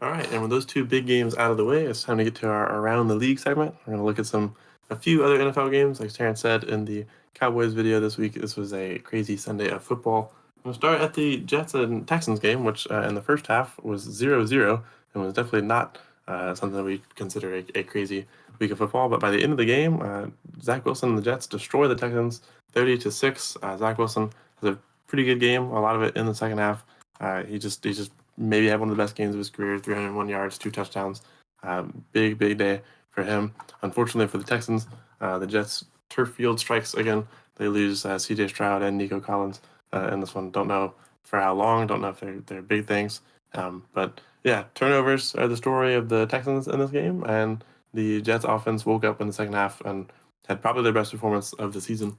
All right, and with those two big games out of the way, it's time to get to our Around the League segment. We're going to look at a few other NFL games. Like Terrence said in the Cowboys video this week, this was a crazy Sunday of football. We'll start at the Jets and Texans game, which in the first half was 0-0 and was definitely not something that we consider a crazy week of football. But by the end of the game, Zach Wilson and the Jets destroy the Texans 30-6. Zach Wilson has a pretty good game, a lot of it in the second half. He just maybe had one of the best games of his career, 301 yards, 2 touchdowns. Big day for him. Unfortunately for the Texans, the Jets turf field strikes again. They lose C.J. Stroud and Nico Collins in this one. Don't know for how long. Don't know if they're big things. But yeah, turnovers are the story of the Texans in this game, and the Jets offense woke up in the second half and had probably their best performance of the season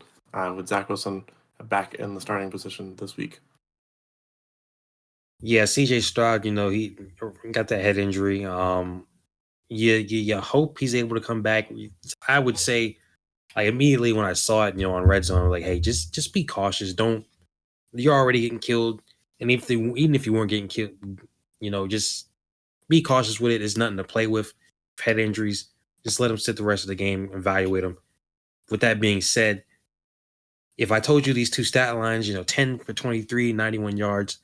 with Zach Wilson back in the starting position this week. Yeah, CJ Stroud, he got that head injury. You hope he's able to come back. I would say, like immediately when I saw it, on Red Zone, like, hey, just be cautious. Don't You're already getting killed, and even if you weren't getting killed, just be cautious with it. There's nothing to play with. Head injuries, just let him sit the rest of the game, evaluate him. With that being said, if I told you these two stat lines, 10 for 23, 91 yards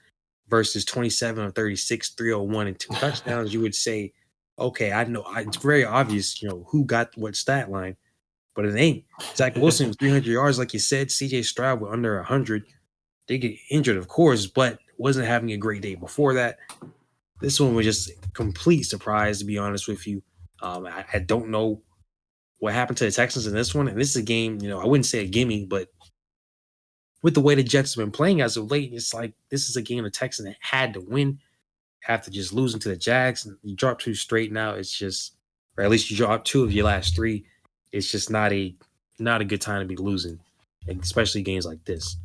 versus 27 or 36, 301 and 2 touchdowns, you would say, okay, I know it's very obvious, who got what stat line, but it ain't. Zach Wilson with 300 yards, like you said. CJ Stroud with under 100. They get injured, of course, but wasn't having a great day before that. This one was just a complete surprise, to be honest with you. I don't know what happened to the Texans in this one. And this is a game, I wouldn't say a gimme, but with the way the Jets have been playing as of late, it's like this is a game the Texans had to win. After just losing to the Jags, and you drop 2 straight now. It's just, or at least you drop 2 of your last 3. It's just not a good time to be losing, especially games like this.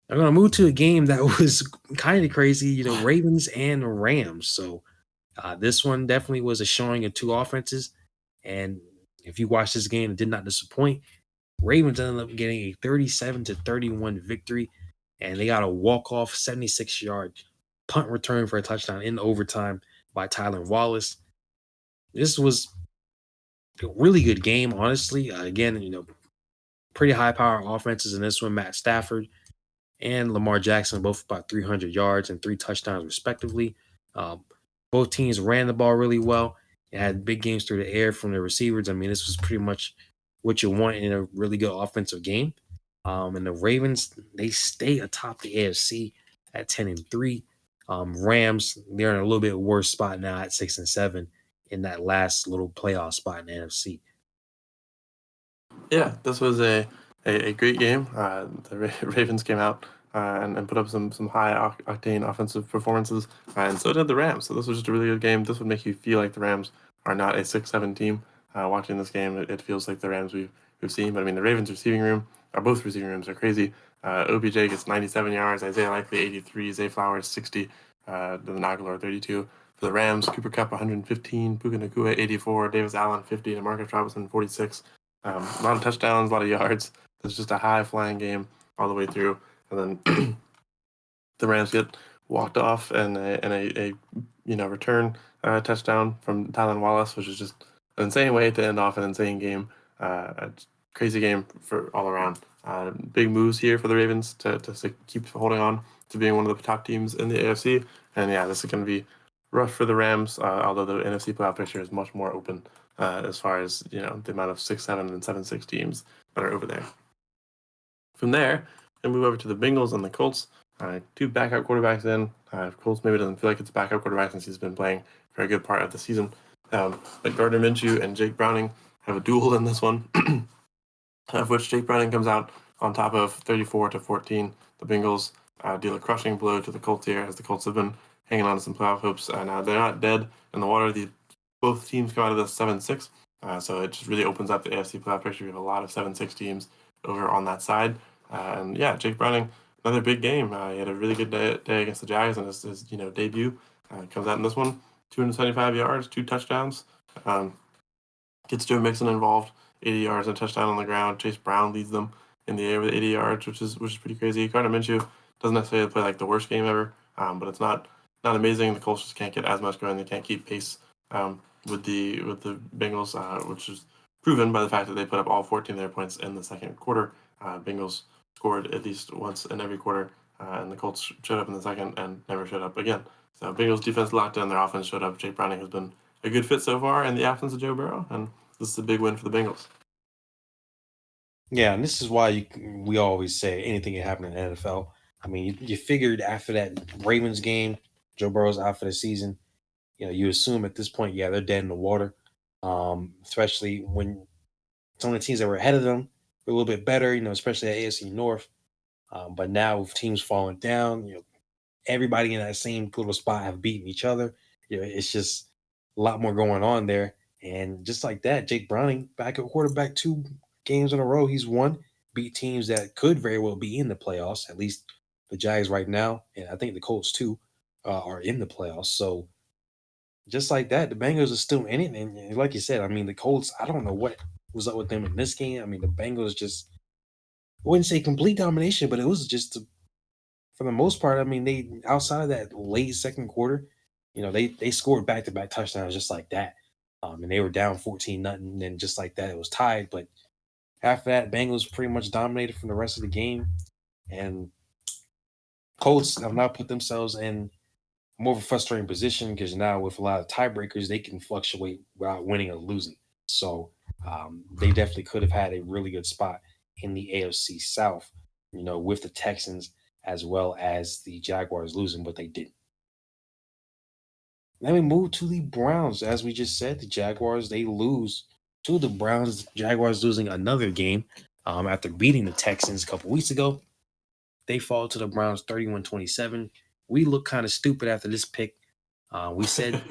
I'm gonna move to a game that was kind of crazy, Ravens and Rams. So this one definitely was a showing of two offenses, and if you watch this game, it did not disappoint. Ravens ended up getting a 37-31 victory, and they got a walk-off 76-yard punt return for a touchdown in overtime by Tyler Wallace. This was a really good game, honestly. Again, pretty high-power offenses in this one. Matt Stafford and Lamar Jackson both about 300 yards and 3 touchdowns, respectively. Um, both teams ran the ball really well. It had big games through the air from the receivers. I mean, this was pretty much what you want in a really good offensive game. And the Ravens, they stay atop the AFC at 10-3. Rams, they're in a little bit worse spot now at 6-7 in that last little playoff spot in the NFC. Yeah, this was a great game. The Ravens came out and put up some high octane offensive performances, and so did the Rams. So this was just a really good game. This would make you feel like the Rams are not a 6-7 team. Watching this game, it feels like the Rams we've seen. But I mean, the Ravens both receiving rooms are crazy. OBJ gets 97 yards, Isaiah Likely 83, Zay Flowers 60, then Aguilar 32. For the Rams, Cooper Kupp 115, Puka Nacua 84, Davis Allen 50, and Marcus Robinson 46. A lot of touchdowns, a lot of yards. It's just a high flying game all the way through, and then the Rams get walked off and a return touchdown from Tylan Wallace, which is just an insane way to end off an insane game. A crazy game for all around. Big moves here for the Ravens to keep holding on to being one of the top teams in the AFC. And yeah, this is going to be rough for the Rams, although the NFC playoff picture is much more open as far as the amount of 6-7 and 7-6 teams that are over there. From there, we move over to the Bengals and the Colts. 2 backup quarterbacks in. Colts maybe doesn't feel like it's a backup quarterback since he's been playing for a good part of the season. But Gardner Minshew and Jake Browning have a duel in this one, of which Jake Browning comes out on top of 34-14. The Bengals deal a crushing blow to the Colts here, as the Colts have been hanging on to some playoff hopes. Now they're not dead in the water. Both teams come out of this 7-6, so it just really opens up the AFC playoff picture. We have a lot of 7-6 teams over on that side. And yeah, Jake Browning, another big game. He had a really good day against the Jags in his debut. Comes out in this one, 275 yards, 2 touchdowns. Gets Joe Mixon involved, 80 yards and a touchdown on the ground. Chase Brown leads them in the air with 80 yards, which is pretty crazy. Gardner Minshew doesn't necessarily play like the worst game ever, but it's not not amazing. The Colts just can't get as much going. They can't keep pace with the Bengals, which is proven by the fact that they put up all 14 of their points in the second quarter. Bengals scored at least once in every quarter, and the Colts showed up in the second and never showed up again. So Bengals defense locked in, their offense showed up. Jake Browning has been a good fit so far in the absence of Joe Burrow, and this is a big win for the Bengals. Yeah, and this is why we always say anything can happen in the NFL. I mean, you figured after that Ravens game, Joe Burrow's out for the season. You assume at this point, yeah, they're dead in the water. Especially when some of the teams that were ahead of them were a little bit better, especially at AFC North. But now with teams falling down, everybody in that same little spot have beaten each other. It's just a lot more going on there. And just like that, Jake Browning back at quarterback 2 games in a row. He's won, beat teams that could very well be in the playoffs. At least the Jags right now, and I think the Colts too, are in the playoffs. So just like that, the Bengals are still in it. And like you said, I mean, the Colts, I don't know what was up with them in this game. I mean, the Bengals just, I wouldn't say complete domination, but it was just for the most part. I mean, they outside of that late second quarter, they scored back to back touchdowns just like that. And they were down 14-0, and just like that, it was tied. But after that, Bengals pretty much dominated from the rest of the game. And Colts have now put themselves in more of a frustrating position because now with a lot of tiebreakers, they can fluctuate without winning or losing. So they definitely could have had a really good spot in the AFC South, with the Texans as well as the Jaguars losing, but they didn't. Then we move to the Browns. As we just said, the Jaguars, they lose to the Browns. Jaguars losing another game after beating the Texans a couple weeks ago. They fall to the Browns 31-27. We look kind of stupid after this pick. We said,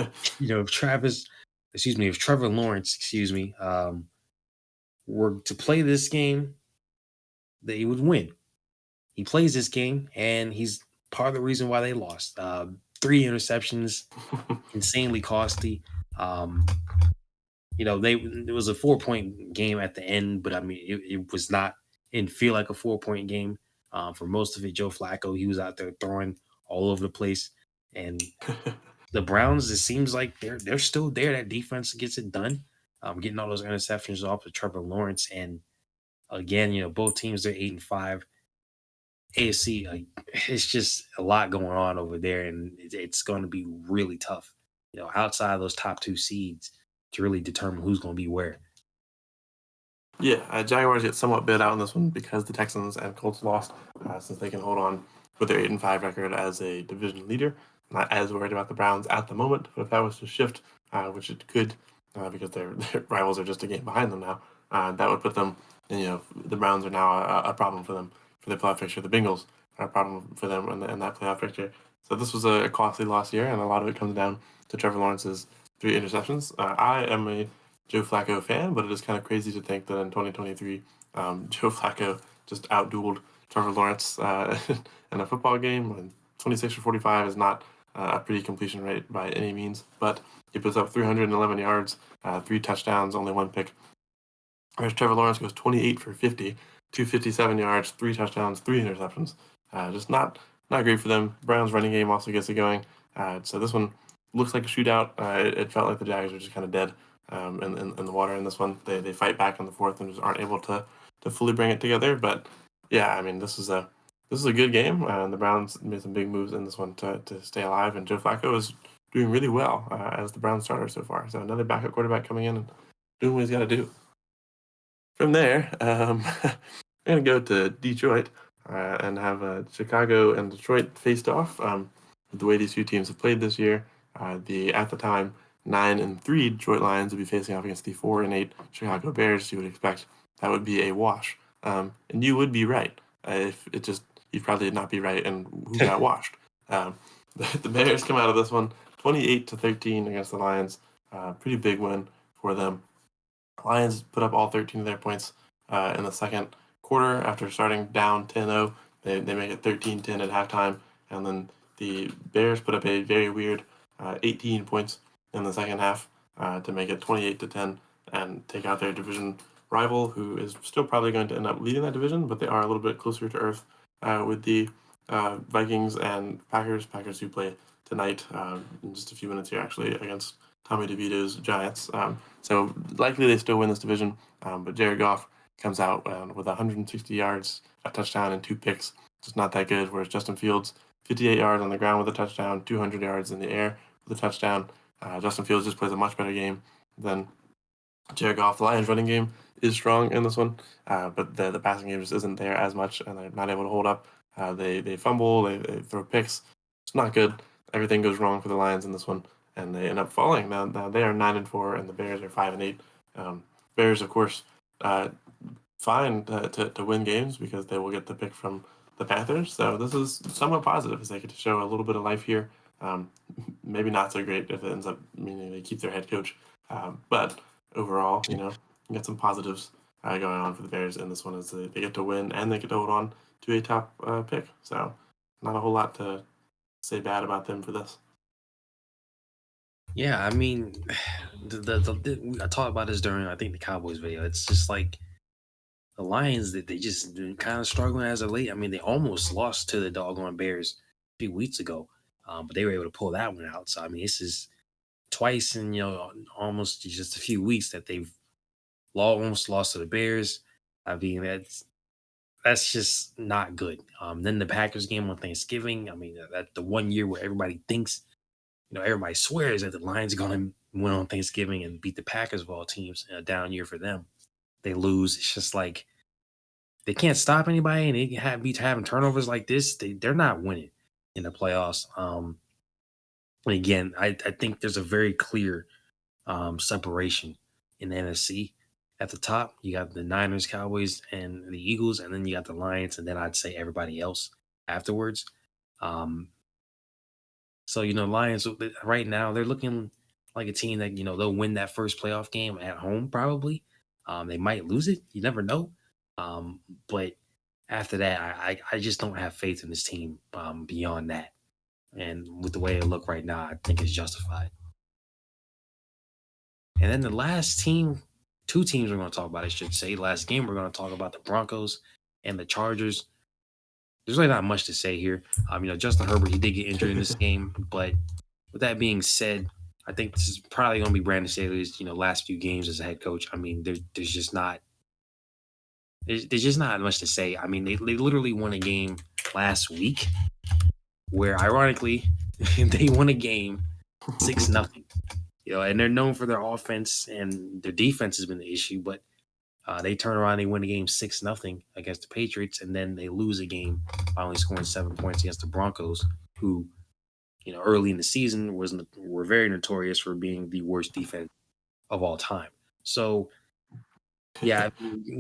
if Trevor Lawrence, were to play this game, they would win. He plays this game, and he's part of the reason why they lost. 3 interceptions, insanely costly. It was a 4-point game at the end, but I mean, it was not. It didn't feel like a 4-point game. For most of it, Joe Flacco, he was out there throwing all over the place, and the Browns, it seems like they're still there. That defense gets it done, getting all those interceptions off of Trevor Lawrence, and again, both teams are 8-5. AFC, it's just a lot going on over there, and it's going to be really tough, outside of those top 2 seeds to really determine who's going to be where. Yeah, Jaguars get somewhat bid out in this one because the Texans and Colts lost, since they can hold on with their 8-5 record as a division leader. Not as worried about the Browns at the moment, but if that was to shift, which it could, because their rivals are just a game behind them now, that would put them. The Browns are now a problem for them for the playoff picture. The Bengals are a problem for them in that playoff picture. So this was a costly loss year, and a lot of it comes down to Trevor Lawrence's 3 interceptions. I am a Joe Flacco fan, but it is kind of crazy to think that in 2023, Joe Flacco just outdueled Trevor Lawrence in a football game. And 26 for 45 is not a pretty completion rate by any means, but he puts up 311 yards, 3 touchdowns, only 1 pick. Whereas Trevor Lawrence goes 28 for 50, 257 yards, 3 touchdowns, 3 interceptions. Just not great for them. Browns running game also gets it going. So this one looks like a shootout. It felt like the Jags were just kind of dead in the water in this one. They fight back in the fourth and just aren't able to fully bring it together. But yeah, I mean, this is a good game, and the Browns made some big moves in this one to stay alive. And Joe Flacco is doing really well as the Browns starter so far. So another backup quarterback coming in and doing what he's got to do. From there, we're gonna go to Detroit and have Chicago and Detroit faced off. The way these 2 teams have played this year, the at the time 9-3 Detroit Lions would be facing off against the 4-8 Chicago Bears. You would expect that would be a wash, and you would be right. If it just, you'd probably not be right, and who got washed. The Bears come out of this one 28-13 against the Lions. Pretty big win for them. Lions put up all 13 of their points in the second quarter after starting down 10-0. They make it 13-10 at halftime, and then the Bears put up a very weird 18 points in the second half to make it 28-10 and take out their division rival, who is still probably going to end up leading that division, but they are a little bit closer to earth with the Vikings and Packers. Packers who play tonight in just a few minutes here, actually, against Tommy DeVito's Giants. So likely they still win this division, but Jared Goff comes out with 160 yards, a touchdown, and 2 picks. Just not that good, whereas Justin Fields, 58 yards on the ground with a touchdown, 200 yards in the air with a touchdown. Justin Fields just plays a much better game than Jared Goff. The Lions' running game is strong in this one, but the passing game just isn't there as much, and they're not able to hold up. They fumble, they throw picks. It's not good. Everything goes wrong for the Lions in this one, and they end up falling. Now they are 9-4, and the Bears are 5-8. Bears, of course, fine to win games because they will get the pick from the Panthers. So this is somewhat positive as they get to show a little bit of life here. Maybe not so great if it ends up meaning they keep their head coach, but overall, you get some positives going on for the Bears in this one as they get to win and they get to hold on to a top pick. So not a whole lot to say bad about them for this. Yeah, I mean, I talked about this during I think the Cowboys video. It's just like the Lions that they just kind of struggling as of late. I mean, they almost lost to the doggone Bears a few weeks ago, but they were able to pull that one out. So I mean, this is twice in almost just a few weeks that they've almost lost to the Bears. I mean, that's just not good. Then the Packers game on Thanksgiving. I mean, that the one year where everybody thinks, everybody swears that the Lions are going to win on Thanksgiving and beat the Packers of all teams. A down year for them. They lose. It's just like they can't stop anybody, and they be having turnovers like this. They're not winning in the playoffs. And again, I think there's a very clear separation in the NFC. At the top, you got the Niners, Cowboys, and the Eagles, and then you got the Lions, and then I'd say everybody else afterwards. So Lions right now they're looking like a team that they'll win that first playoff game at home probably. They might lose it, you never know. But after that, I just don't have faith in this team beyond that. And with the way it look right now, I think it's justified. And then the last team, 2 teams we're going to talk about, I should say. Last game, we're going to talk about the Broncos and the Chargers. There's really not much to say here. Justin Herbert, he did get injured in this game. But with that being said, I think this is probably going to be Brandon Staley's, last few games as a head coach. I mean, there's just not much to say. I mean, they literally won a game last week where, ironically, they won a game 6-0. And they're known for their offense, and their defense has been the issue. But they turn around, they win a game 6-0 against the Patriots, and then they lose a game by only scoring 7 points against the Broncos, who, early in the season were very notorious for being the worst defense of all time. So, yeah,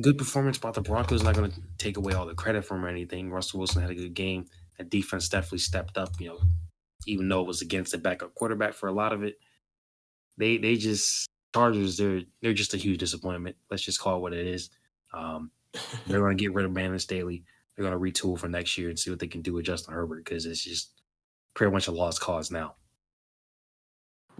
good performance by the Broncos. Not going to take away all the credit from or anything. Russell Wilson had a good game. That defense definitely stepped up. Even though it was against the backup quarterback for a lot of it. They just Chargers. They're just a huge disappointment. Let's just call it what it is. They're going to get rid of Brandon Staley. They're going to retool for next year and see what they can do with Justin Herbert because it's just pretty much a lost cause now.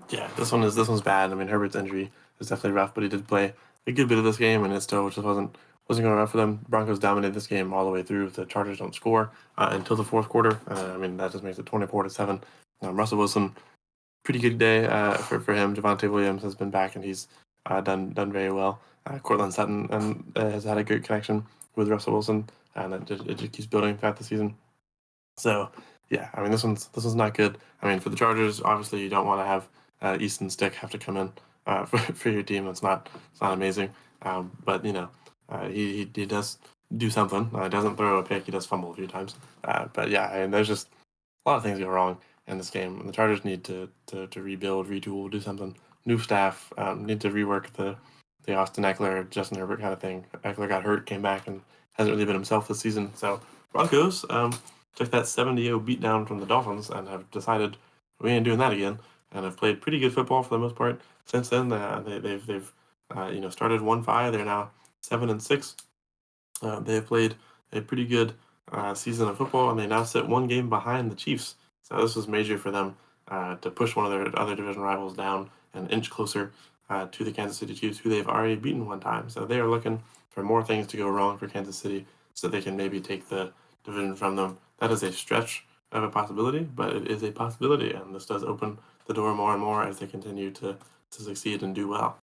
Yeah, this one's bad. I mean, Herbert's injury is definitely rough, but he did play a good bit of this game, and it still just wasn't going well for them. Broncos dominated this game all the way through. The Chargers don't score until the fourth quarter. I mean, that just makes it 24-7. Russell Wilson, pretty good day for him. Javonte Williams has been back, and he's done very well. Cortland Sutton has had a great connection with Russell Wilson, and it just keeps building throughout the season. So, yeah, I mean, this one's not good. I mean, for the Chargers, obviously, you don't want to have Easton Stick have to come in for your team. It's not amazing. But he does do something. He doesn't throw a pick. He does fumble a few times. But yeah, I mean, there's just a lot of things go wrong in this game. And the Chargers need to rebuild, retool, do something. New staff need to rework the Austin Eckler, Justin Herbert kind of thing. Eckler got hurt, came back, and hasn't really been himself this season. So Broncos took that 70-0 beatdown from the Dolphins and have decided we ain't doing that again, and have played pretty good football for the most part since then. They've started 1-5. They're now 7-6. They have played a pretty good season of football, and they now sit 1 game behind the Chiefs. So this was major for them to push one of their other division rivals down an inch closer to the Kansas City Chiefs, who they've already beaten 1 time. So they are looking for more things to go wrong for Kansas City so they can maybe take the division from them. That is a stretch of a possibility, but it is a possibility, and this does open the door more and more as they continue to succeed and do well.